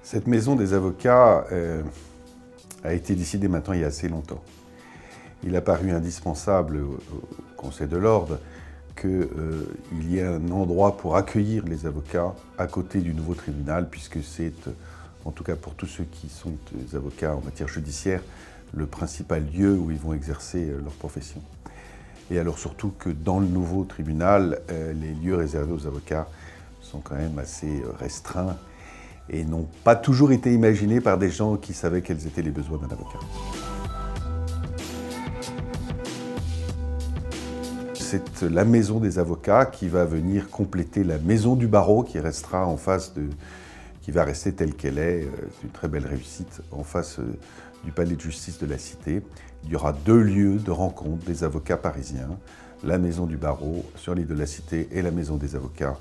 Cette maison des avocats a été décidée maintenant il y a assez longtemps. Il a paru indispensable au Conseil de l'Ordre qu'il y ait un endroit pour accueillir les avocats à côté du nouveau tribunal, puisque c'est, en tout cas pour tous ceux qui sont des avocats en matière judiciaire, le principal lieu où ils vont exercer leur profession. Et alors surtout que dans le nouveau tribunal, les lieux réservés aux avocats sont quand même assez restreints et n'ont pas toujours été imaginés par des gens qui savaient quels étaient les besoins d'un avocat. C'est la maison des avocats qui va venir compléter la maison du barreau qui restera en face qui va rester telle qu'elle est, une très belle réussite, en face du palais de justice de la Cité. Il y aura deux lieux de rencontre des avocats parisiens, la maison du barreau sur l'île de la Cité et la maison des avocats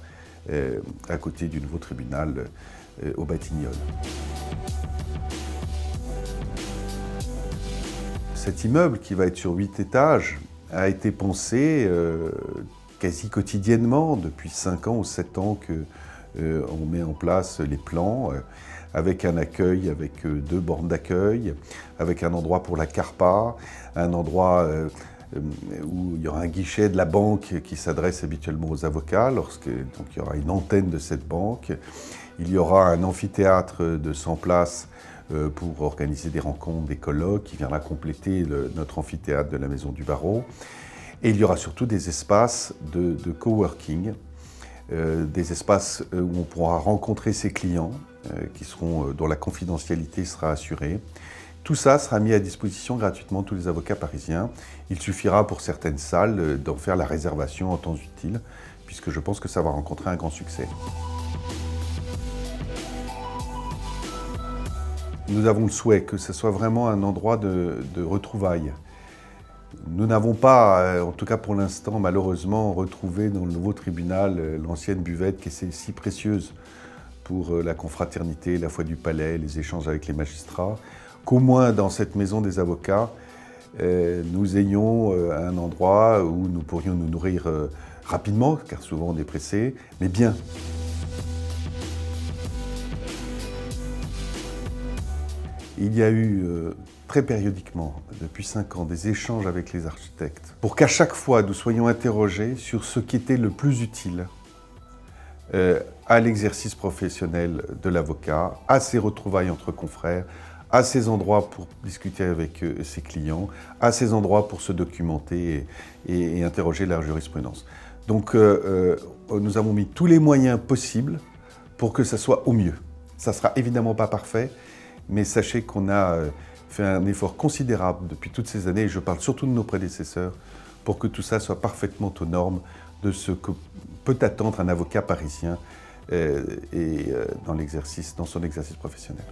à côté du nouveau tribunal aux Batignolles. Cet immeuble, qui va être sur 8 étages, a été pensé quasi quotidiennement depuis 5 ans ou 7 ans qu'on met en place les plans, avec un accueil, avec 2 bornes d'accueil, avec un endroit pour la carpa, un endroit où il y aura un guichet de la banque qui s'adresse habituellement aux avocats, donc il y aura une antenne de cette banque. Il y aura un amphithéâtre de 100 places pour organiser des rencontres, des colloques, qui viendra compléter notre amphithéâtre de la Maison du Barreau. Et il y aura surtout des espaces de coworking, des espaces où on pourra rencontrer ses clients, dont la confidentialité sera assurée. Tout ça sera mis à disposition gratuitement de tous les avocats parisiens. Il suffira pour certaines salles d'en faire la réservation en temps utile, puisque je pense que ça va rencontrer un grand succès. Nous avons le souhait que ce soit vraiment un endroit de retrouvailles. Nous n'avons pas, en tout cas pour l'instant, malheureusement, retrouvé dans le nouveau tribunal l'ancienne buvette qui est si précieuse pour la confraternité, la foi du palais, les échanges avec les magistrats, qu'au moins dans cette maison des avocats, nous ayons un endroit où nous pourrions nous nourrir rapidement, car souvent on est pressé, mais bien. Il y a eu très périodiquement, depuis 5 ans, des échanges avec les architectes pour qu'à chaque fois nous soyons interrogés sur ce qui était le plus utile à l'exercice professionnel de l'avocat, à ses retrouvailles entre confrères, à ses endroits pour discuter avec ses clients, à ses endroits pour se documenter et interroger la jurisprudence. Donc nous avons mis tous les moyens possibles pour que ça soit au mieux. Ça ne sera évidemment pas parfait, mais sachez qu'on a fait un effort considérable depuis toutes ces années, et je parle surtout de nos prédécesseurs, pour que tout ça soit parfaitement aux normes de ce que peut attendre un avocat parisien dans son exercice professionnel.